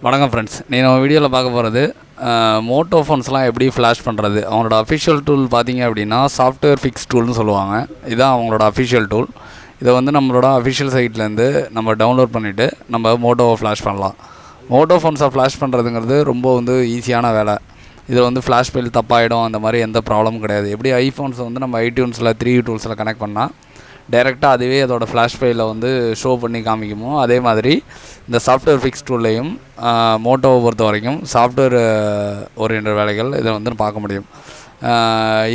வணக்கம் ஃப்ரெண்ட்ஸ், நம்ம வீடியோவில் பார்க்க போகிறது மோட்டோ ஃபோன்ஸ்லாம் எப்படி ஃப்ளாஷ் பண்ணுறது. அவங்களோட அஃபிஷியல் டூல் பார்த்தீங்க அப்படின்னா சாஃப்ட்வேர் ஃபிக்ஸ் டூல்னு சொல்லுவாங்க. இதுதான் அவங்களோட அஃபிஷியல் டூல். இதை வந்து நம்மளோட அஃபிஷியல் சைட்லேருந்து நம்ம டவுன்லோட் பண்ணிவிட்டு நம்ம மோட்டோவை ஃப்ளாஷ் பண்ணலாம். மோட்டோ ஃபோன்ஸை ஃப்ளாஷ் பண்ணுறதுங்கிறது ரொம்ப வந்து ஈஸியான வேலை. இதில் வந்து ஃப்ளாஷ் ஃபைல் தப்பாயிடும், அந்த மாதிரி எந்த ப்ராப்ளமும் கிடையாது. எப்படி ஐஃபோன்ஸை வந்து நம்ம ஐடியூன்ஸில் 3 டூல்ஸில் கனெக்ட் பண்ணால் டைரெக்டாக அதுவே அதோடய ஃப்ளாஷ் ஃபைலில் வந்து ஷோ பண்ணி காமிக்குமோ, அதே மாதிரி இந்த சாஃப்ட்வேர் ஃபிக்ஸ் டூல்லையும் மோட்டோவை பொறுத்த வரைக்கும் சாஃப்ட்வேர் ஓரியன்ட் வேலைகள் இதை வந்து பார்க்க முடியும்.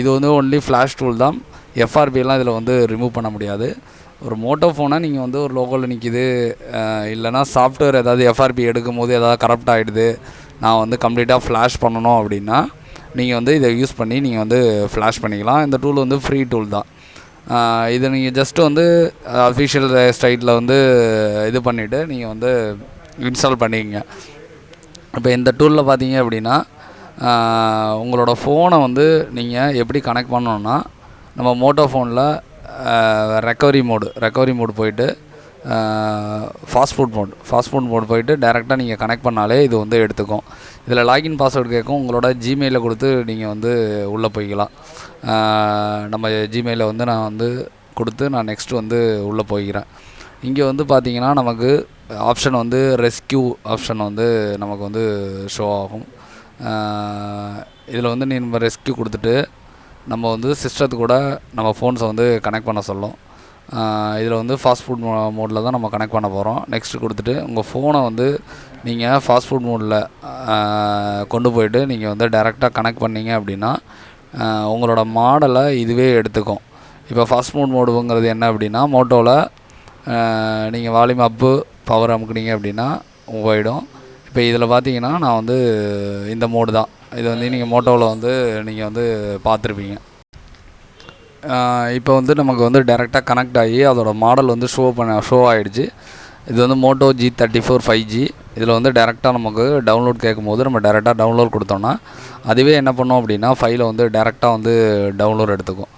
இது வந்து ஒன்லி ஃப்ளாஷ் டூல் தான். எஃப்ஆர்பியெல்லாம் இதில் வந்து ரிமூவ் பண்ண முடியாது. ஒரு மோட்டோ ஃபோனை நீங்கள் வந்து ஒரு லோக்கலில் நிற்கிது, இல்லைனா சாஃப்ட்வேர் ஏதாவது எஃப்ஆர்பி எடுக்கும் போது ஏதாவது கரப்ட் ஆகிடுது, நான் வந்து கம்ப்ளீட்டாக ஃப்ளாஷ் பண்ணணும் அப்படின்னா நீங்கள் வந்து இதை யூஸ் பண்ணி நீங்கள் வந்து ஃப்ளாஷ் பண்ணிக்கலாம். இந்த டூல் வந்து ஃப்ரீ டூல் தான். இதை நீங்கள் ஜஸ்ட்டு வந்து அஃபிஷியல் சைட்டில் வந்து இது பண்ணிவிட்டு நீங்கள் வந்து இன்ஸ்டால் பண்ணிக்கங்க. இப்போ இந்த டூலில் பார்த்தீங்க அப்படின்னா உங்களோட ஃபோனை வந்து நீங்கள் எப்படி கனெக்ட் பண்ணணுன்னா, நம்ம மோட்டோ ஃபோனில் ரெக்கவரி மோடு போயிட்டு ஃபாஸ்ட் ஃபுட் மோட் போயிட்டு டைரெக்டாக நீங்கள் கனெக்ட் பண்ணாலே இது வந்து எடுத்துக்கும். இதில் லாகின் பாஸ்வேர்டு கேட்கும். உங்களோட ஜிமெயிலை கொடுத்து நீங்கள் வந்து உள்ளே போய்க்கலாம். நம்ம ஜிமெயிலை வந்து நான் வந்து கொடுத்து நான் நெக்ஸ்ட்டு வந்து உள்ளே போய்க்கிறேன். இங்கே வந்து பார்த்திங்கன்னா நமக்கு ஆப்ஷன் வந்து ரெஸ்க்யூ ஆப்ஷன் வந்து நமக்கு வந்து ஷோ ஆகும். இதில் வந்து நம்ம ரெஸ்க்யூ கொடுத்துட்டு நம்ம வந்து சிஸ்டத்துக்கு கூட நம்ம ஃபோன்ஸை வந்து கனெக்ட் பண்ண சொல்லும். இதில் வந்து ஃபாஸ்ட் ஃபுட் மோடில் தான் நம்ம கனெக்ட் பண்ண போகிறோம். நெக்ஸ்ட்டு கொடுத்துட்டு உங்கள் ஃபோனை வந்து நீங்கள் ஃபாஸ்ட் ஃபுட் மோடில் கொண்டு போயிட்டு நீங்கள் வந்து டைரெக்டாக கனெக்ட் பண்ணிங்க அப்படின்னா உங்களோட மாடலை இதுவே எடுத்துக்கும். இப்போ ஃபாஸ்ட் ஃபுட் மோடுங்கிறது என்ன அப்படின்னா, மோட்டோவில் நீங்கள் வால்யூம் அப்பு பவர் அமுக்குனீங்க அப்படின்னா போயிடும். இப்போ இதில் பார்த்தீங்கன்னா நான் வந்து இந்த மோடு தான். இது வந்து நீங்கள் மோட்டோவில் வந்து நீங்கள் வந்து பார்த்துருப்பீங்க. இப்போ வந்து நமக்கு வந்து டைரெக்டாக கனெக்ட் ஆகி அதோட மாடல் வந்து ஷோ ஆகிடுச்சு. இது வந்து மோட்டோ G34 5G. இதில் வந்து டைரெக்டாக நமக்கு டவுன்லோட் கேட்கும்போது நம்ம டைரெக்டாக டவுன்லோட் கொடுத்தோன்னா அதுவே என்ன பண்ணோம் அப்படின்னா ஃபைலை வந்து டைரெக்டாக வந்து டவுன்லோட் எடுத்துக்கும்.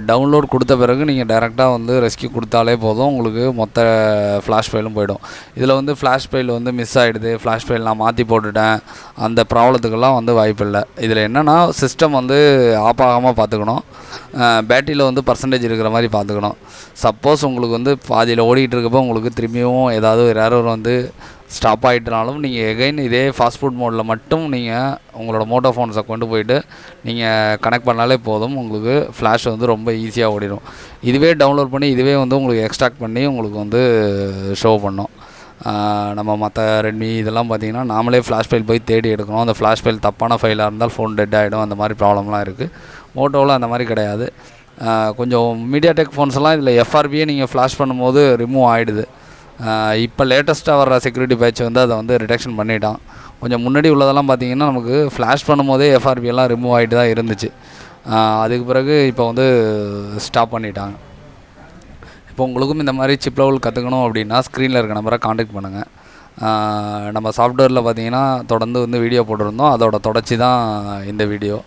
டவுன்லோட் கொடுத்த பிறகு நீங்கள் டைரெக்டாக வந்து ரெஸ்க்யூ கொடுத்தாலே போதும், உங்களுக்கு மொத்த ஃப்ளாஷ் ஃபைலும் போயிடும். இதில் வந்து ஃப்ளாஷ் ஃபைல் வந்து மிஸ் ஆகிடுது, ஃப்ளாஷ் ஃபைல் நான் மாற்றி போட்டுட்டேன், அந்த ப்ராப்ளத்துக்கெல்லாம் வந்து வாய்ப்பு இல்லை. இதில் என்னென்னா சிஸ்டம் வந்து ஆஃப் ஆகாமல் பார்த்துக்கணும், பேட்டரியில் வந்து பர்சன்டேஜ் இருக்கிற மாதிரி பார்த்துக்கணும். சப்போஸ் உங்களுக்கு வந்து பாதியில் ஓடிக்கிட்டு இருக்கப்போ உங்களுக்கு திரும்பியும் ஏதாவது ஒரு எரர் வந்து ஸ்டாப் ஆகிட்டனாலும் நீங்கள் எகைன் இதே ஃபாஸ்ட் ஃபுட் மோடில் மட்டும் நீங்கள் உங்களோட மோட்டோ ஃபோன்ஸை கொண்டு போயிட்டு நீங்கள் கனெக்ட் பண்ணாலே போதும், உங்களுக்கு ஃப்ளாஷ் வந்து ரொம்ப ஈஸியாக ஓடிடும். இதுவே டவுன்லோட் பண்ணி இதுவே வந்து உங்களுக்கு எக்ஸ்ட்ராக்ட் பண்ணி உங்களுக்கு வந்து ஷோ பண்ணோம். நம்ம மற்ற ரெட்மி இதெல்லாம் பார்த்திங்கன்னா நாமளே ஃப்ளாஷ் ஃபைல் போய் தேடி எடுக்கணும். அந்த ஃப்ளாஷ் ஃபைல் தப்பான ஃபைலாக இருந்தால் ஃபோன் டெட் ஆகிடும். அந்த மாதிரி ப்ராப்ளம்லாம் இருக்குது. மோட்டோவில் அந்த மாதிரி கிடையாது. கொஞ்சம் மீடியாடெக் ஃபோன்ஸ் எல்லாம் இதில் எஃப்ஆர்பியே நீங்கள் ஃப்ளாஷ் பண்ணும்போது ரிமூவ் ஆகிடுது. இப்போ லேட்டஸ்ட்டாக வர்ற செக்யூரிட்டி பேட்ச் வந்து அதை வந்து ரிடக்ஷன் பண்ணிட்டான். கொஞ்சம் முன்னாடி உள்ளதெல்லாம் பார்த்திங்கன்னா நமக்கு ஃப்ளாஷ் பண்ணும்போதே எஃப்ஆர்பியெல்லாம் ரிமூவ் ஆகிட்டு தான் இருந்துச்சு. அதுக்கு பிறகு இப்போ வந்து ஸ்டாப் பண்ணிட்டாங்க. இப்போ உங்களுக்கும் இந்த மாதிரி சிப் லெவல் கற்றுக்கணும் அப்படின்னா ஸ்க்ரீனில் இருக்க நம்பரை காண்டாக்ட் பண்ணுங்கள். நம்ம சாஃப்ட்வேரில் பார்த்திங்கன்னா தொடர்ந்து வந்து வீடியோ போட்டிருந்தோம், அதோட தொடர்ச்சி தான் இந்த வீடியோ.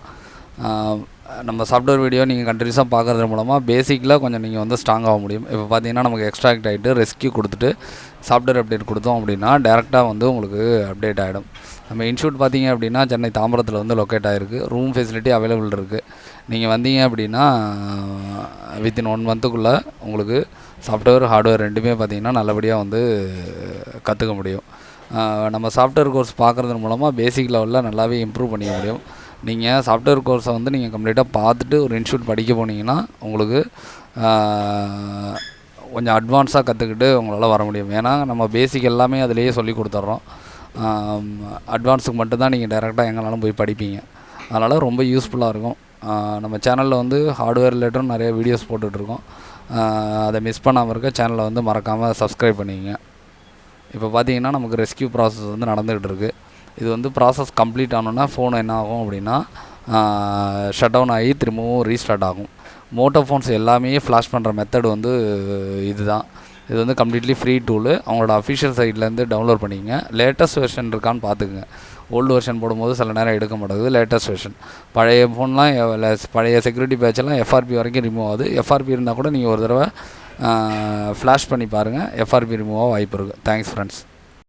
நம்ம சாஃப்ட்வேர் வீடியோ நீங்கள் கண்டினியூஸாக பார்க்குறது மூலமாக பேசிக்கில் கொஞ்சம் நீங்கள் வந்து ஸ்ட்ராங் ஆக முடியும். இப்போ பார்த்தீங்கன்னா நமக்கு எக்ஸ்ட்ராக்ட் ஆகிட்டு ரெஸ்க்யூ கொடுத்துட்டு சாஃப்ட்வேர் அப்டேட் கொடுத்தோம் அப்படின்னா டேரெக்டாக வந்து உங்களுக்கு அப்டேட் ஆகிடும். நம்ம இன்ஸ்டியூட் பார்த்தீங்க அப்படின்னா சென்னை தாம்பரத்தில் வந்து லொக்கேட் ஆகிருக்கு. ரூம் ஃபெசிலிட்டி அவைலபிள் இருக்குது. நீங்கள் வந்தீங்க அப்படின்னா வித்தின் 1 மந்த்துக்குள்ளே உங்களுக்கு சாஃப்ட்வேர் ஹார்ட்வேர் ரெண்டுமே பார்த்திங்கன்னா நல்லபடியாக வந்து கற்றுக்க முடியும். நம்ம சாஃப்ட்வேர் கோர்ஸ் பார்க்குறது மூலமாக பேசிக் லெவலில் நல்லாவே இம்ப்ரூவ் பண்ணிக்க முடியும். நீங்கள் சாஃப்ட்வேர் கோர்ஸை வந்து நீங்கள் கம்ப்ளீட்டாக பார்த்துட்டு ஒரு இன்ஸ்டியூட் படிக்க போனீங்கன்னா உங்களுக்கு கொஞ்சம் அட்வான்ஸாக கற்றுக்கிட்டு உங்களால் வர முடியும். ஏன்னா நம்ம பேசிக் எல்லாமே அதிலேயே சொல்லி கொடுத்துட்றோம். அட்வான்ஸுக்கு மட்டும்தான் நீங்கள் டைரெக்டாக எங்கேனாலும் போய் படிப்பீங்க. அதனால் ரொம்ப யூஸ்ஃபுல்லாக இருக்கும். நம்ம சேனலில் வந்து ஹார்ட்வேர் ரிலேட்டடும் நிறைய வீடியோஸ் போட்டுட்ருக்கோம். அதை மிஸ் பண்ணாமல் இருக்க சேனலை வந்து மறக்காமல் சப்ஸ்கிரைப் பண்ணிக்கங்க. இப்போ பார்த்தீங்கன்னா நமக்கு ரெஸ்க்யூ ப்ராசஸ் வந்து நடந்துகிட்டு இருக்குது. இது வந்து ப்ராசஸ் கம்ப்ளீட் ஆனோன்னா ஃபோன் என்ன ஆகும் அப்படின்னா ஷட் டவுன் ஆகி திரும்பவும் ரீஸ்டார்ட் ஆகும். மோட்டோ ஃபோன்ஸ் எல்லாமே ஃப்ளாஷ் பண்ணுற மெத்தட் வந்து இதுதான். இது வந்து கம்ப்ளீட்லி ஃப்ரீ டூலு. அவங்களோட அஃபிஷியல் சைட்லேருந்து டவுன்லோட் பண்ணிக்கங்க. லேட்டஸ்ட் வெர்ஷன் இருக்கான்னு பார்த்துக்குங்க. ஓல்டு வெர்ஷன் போடும்போது சில நேரம் எடுக்க மாட்டேங்குது. லேட்டஸ்ட் வெர்ஷன் பழைய ஃபோன்லாம் பழைய செக்யூரிட்டி பேட்செல்லாம் எஃப்ஆர்பி வரைக்கும் ரிமூவ் ஆகுது. எஃப்ஆர்பி இருந்தால் கூட நீங்கள் ஒரு தடவை ஃப்ளாஷ் பண்ணி பாருங்கள், எஃப்ஆர்பி ரிமூவாக வாய்ப்பு இருக்குது. Thanks friends.